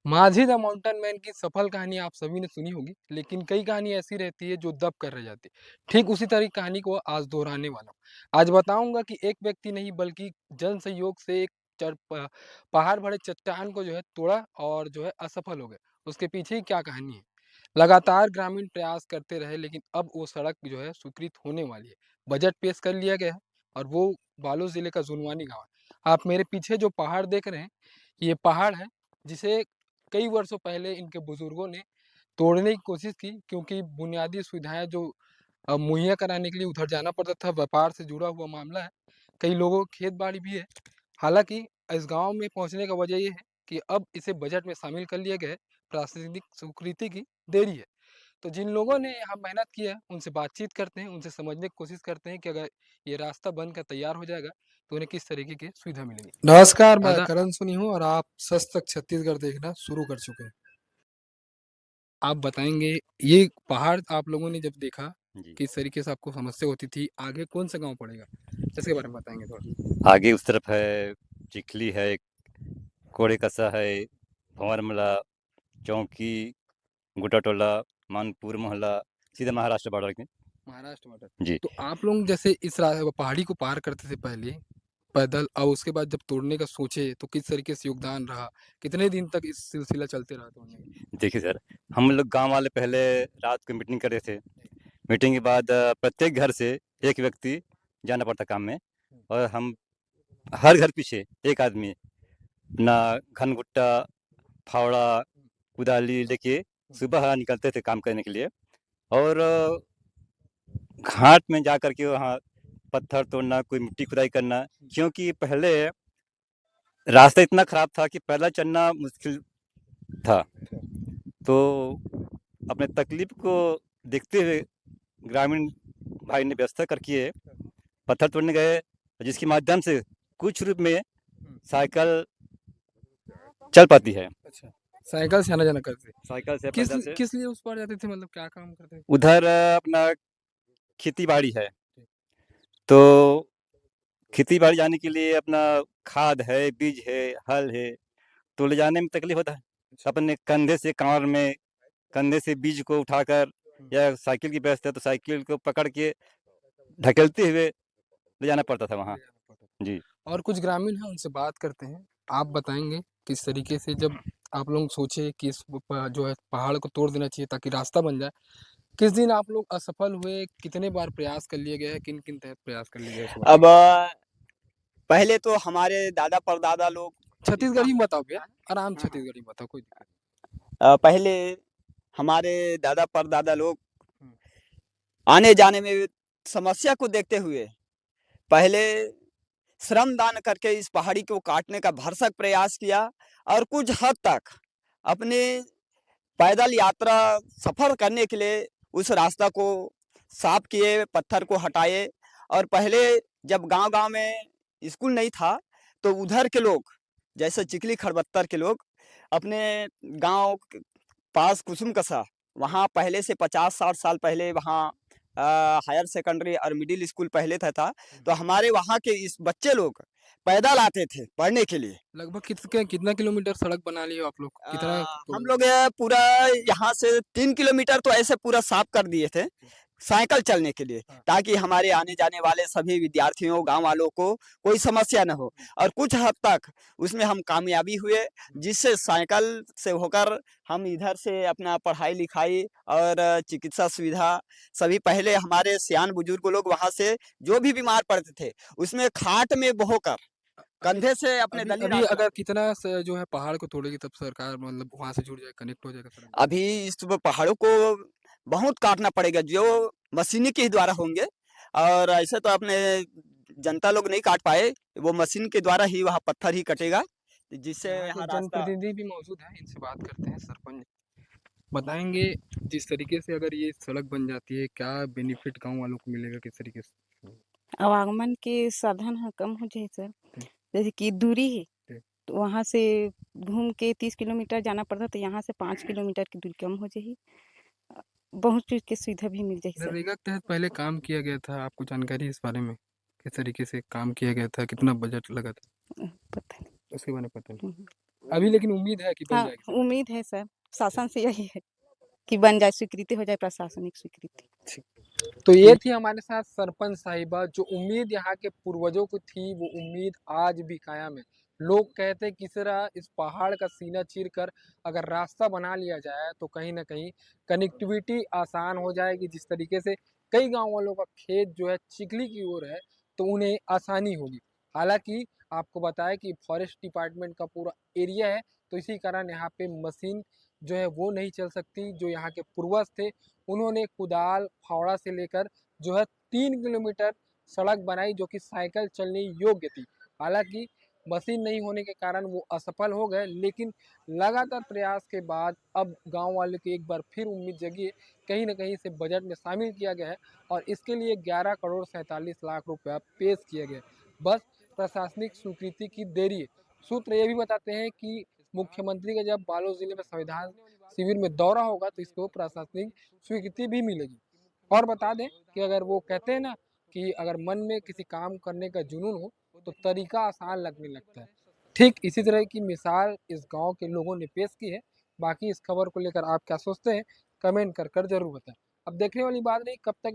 माझी the mountain man की सफल कहानी आप सभी ने सुनी होगी, लेकिन कई कहानी ऐसी रहती है जो दब कर रह जाती है। ठीक उसी तरह की कहानी को आज दोहराने वाला हूँ। आज बताऊंगा कि एक व्यक्ति नहीं बल्कि जन सहयोग से एक पहाड़ भरे चट्टान को जो है तोड़ा और जो है असफल हो गए। उसके पीछे ही क्या कहानी है। लगातार ग्रामीण प्रयास करते रहे, लेकिन अब वो सड़क जो है स्वीकृत होने वाली है। बजट पेश कर लिया गया है और वो बालोद जिले का जुनवानी गाँव है। आप मेरे पीछे जो पहाड़ देख रहे हैं, ये पहाड़ है जिसे कई वर्षों पहले इनके बुजुर्गों ने तोड़ने की कोशिश की, क्योंकि बुनियादी सुविधाएं जो मुहैया कराने के लिए उधर जाना पड़ता था। व्यापार से जुड़ा हुआ मामला है। कई लोगों की खेत बाड़ी भी है। हालांकि इस गांव में पहुंचने का वजह ये है कि अब इसे बजट में शामिल कर लिया गया है। प्राकृतिक स्वीकृति की देरी है। तो जिन लोगों ने यहाँ मेहनत की है उनसे बातचीत करते हैं, उनसे समझने की कोशिश करते हैं कि अगर ये रास्ता बनकर तैयार हो जाएगा तो उन्हें किस तरीके की सुविधा मिलेगी। नमस्कार, मैं करण सुनी हूँ और आप सच तक छत्तीसगढ़ देखना शुरू कर चुके हैं। आप बताएंगे, ये पहाड़ आप लोगों ने जब देखा, जी। किस तरीके से आपको समस्या होती थी, आगे कौन सा गांव पड़ेगा, इसके बारे में बताएंगे थोड़ा। आगे उस तरफ है, चिखली है, कोड़े कसा है, भंवरमला, चौकी, गुटाटोला, मानपुर मोहल्ला, सीधे महाराष्ट्र बॉर्डर के। महाराष्ट्र बॉर्डर। जी। तो आप लोग जैसे इस पहाड़ी को पार करते थे पहले पैदल, और उसके बाद जब तोड़ने का सोचे तो किस तरीके से योगदान रहा, कितने दिन तक इस सिलसिला चलते रहा तोड़ने का? देखिए सर, हम लोग गांव वाले पहले रात को मीटिंग कर रहे थे। मीटिंग के बाद प्रत्येक घर से एक व्यक्ति जाना पड़ता काम में, और हम हर घर पीछे एक आदमी अपना घनघुट्टा, फावड़ा, कुदाली लेके सुबह निकलते थे काम करने के लिए। और घाट में जा कर के वहाँ पत्थर तोड़ना, कोई मिट्टी खुदाई करना, क्योंकि पहले रास्ता इतना खराब था कि पैदल चलना मुश्किल था। तो अपने तकलीफ को देखते हुए ग्रामीण भाई ने व्यवस्था करके पत्थर तोड़ने गए, जिसके माध्यम से कुछ रूप में साइकिल चल पाती है। अच्छा, साइकिल से आना जाना करते? साइकिल से, किस पैदल से। किस लिए उस पार जाते थे, मतलब क्या काम करते थे? उधर अपना खेती बाड़ी है, तो खेती बाड़ी जाने के लिए अपना खाद है, बीज है, हल है, तो ले जाने में तकलीफ होता है। अपने कंधे से कांवर में, कंधे से बीज को उठाकर, या साइकिल की व्यवस्था है तो साइकिल को पकड़ के ढकेलते हुए ले जाना पड़ता था वहाँ। ले जाना पड़ता जी। था। और कुछ ग्रामीण हैं, उनसे बात करते हैं। आप बताएंगे किस तरीके से जब आप लोग सोचे कि इस जो है पहाड़ को तोड़ देना चाहिए ताकि रास्ता बन जाए, किस दिन आप लोग असफल हुए, कितने बार प्रयास कर लिए गए, किन किन तहत प्रयास कर लिए गए, उसको अब बताएंगे। पहले तो हमारे दादा परदादा लोग छत्तीसगढ़ी में बताओ भैया, आराम हाँ, हाँ। छत्तीसगढ़ी में बताओ, कोई दिक्कत पहले हमारे दादा परदादा लोग नहीं। आने जाने में समस्या को देखते हुए पहले श्रम दान करके इस पहाड़ी को काटने का भरसक प्रयास किया, और कुछ हद तक अपने पैदल यात्रा सफर करने के लिए उस रास्ता को साफ किए, पत्थर को हटाए। और पहले जब गांव-गांव में स्कूल नहीं था, तो उधर के लोग, जैसे चिखली खड़बत्तर के लोग, अपने गांव के पास कुसुम कसा, वहाँ पहले से 50-60 साल पहले वहाँ हायर सेकेंडरी और मिडिल स्कूल पहले था। तो हमारे वहाँ के इस बच्चे लोग पैदल आते थे पढ़ने के लिए। लगभग कितना किलोमीटर सड़क बना लिए हो आप लोग, कितना हम लोग पूरा यहाँ से 3 किलोमीटर तो ऐसे पूरा साफ कर दिए थे, साइकिल चलने के लिए, हाँ। ताकि हमारे आने जाने वाले सभी विद्यार्थियों, गाँव वालों को कोई समस्या न हो। और कुछ हद तक उसमें हम कामयाबी हुए, जिससे साइकिल से होकर हम इधर से अपना पढ़ाई-लिखाई और चिकित्सा सुविधा सभी, पहले हमारे सियान बुजुर्ग लोग वहाँ से जो भी बीमार पड़ते थे, उसमें खाट में बहोकर अभी कंधे से अपने अभी दली अभी डाल कर अगर आते थे। कितना जो है पहाड़ को तोड़ेगी तब सरकार मतलब वहां से जुड़ जाए, कनेक्ट हो जाएगा सड़क? अभी इस पहाड़ों को बहुत काटना पड़ेगा, जो मशीनी के ही द्वारा होंगे। और ऐसे तो अपने जनता लोग नहीं काट पाए, वो मशीन के द्वारा ही वहाँ पत्थर ही कटेगा, जिससे यहाँ के यहाँ रास्ता। जनप्रतिनिधि भी मौजूद हैं, इनसे बात करते हैं। सरपंच बताएंगे जिस तरीके से अगर ये सड़क बन जाती है, क्या बेनिफिट गांव वालों को मिलेगा, किस तरीके से? आवागमन के साधन ह कम हो जाए सर। जैसे कि दूरी है, ठीक। तो वहाँ से घूम के 30 किलोमीटर जाना पड़ता, तो यहाँ से 5 किलोमीटर की दूरी कम हो जाही। बहुत चीज़ की सुविधा भी मिल जाही सर। नरेगा के तहत पहले काम किया गया था, आपको जानकारी है इस बारे में? किस तरीके से काम किया गया था, कितना बजट लगा था, पता नहीं। उसके बारे में पता नहीं। अभी लेकिन उम्मीद है कि बन हाँ, जाएगी। उम्मीद है सर, शासन से यही है कि बन जाए, स्वीकृति हो जाए, प्रशासनिक स्वीकृति। तो ये थी हमारे साथ सरपंच साहिबा, जो उम्मीद यहाँ के पूर्वजों को थी वो उम्मीद आज भी कायम है। लोग कहते हैं किस तरह इस पहाड़ का सीना चीरकर अगर रास्ता बना लिया जाए तो कहीं ना कहीं कनेक्टिविटी आसान हो जाएगी। जिस तरीके से कई गांव वालों का खेत जो है चिखली की ओर है तो उन्हें आसानी होगी। हालांकि आपको बताया कि फॉरेस्ट डिपार्टमेंट का पूरा एरिया है, तो इसी कारण यहाँ पे मशीन जो है वो नहीं चल सकती। जो यहाँ के पूर्वज थे उन्होंने कुदाल फावड़ा से लेकर जो है 3 किलोमीटर सड़क बनाई जो कि साइकिल चलने योग्य थी। हालांकि मशीन नहीं होने के कारण वो असफल हो गए, लेकिन लगातार प्रयास के बाद अब गांव वालों की एक बार फिर उम्मीद जगी है। कहीं ना कहीं से बजट में शामिल किया गया है और इसके लिए 11 करोड़ 47 लाख रुपया पेश किया गया है। बस प्रशासनिक स्वीकृति की देरी है। सूत्र ये भी बताते हैं कि मुख्यमंत्री का जब बालोद जिले में संविधान शिविर में दौरा होगा तो इसको प्रशासनिक स्वीकृति भी मिलेगी। और बता दें कि अगर वो कहते हैं ना कि अगर मन में किसी काम करने का जुनून हो तो तरीका आसान लगने लगता है। ठीक इसी तरह की मिसाल इस गांव के लोगों ने पेश की है। बाकी इस खबर को लेकर आप क्या सोचते हैं, कमेंट कर जरूर बताएं। अब देखने वाली बात नहीं कब तक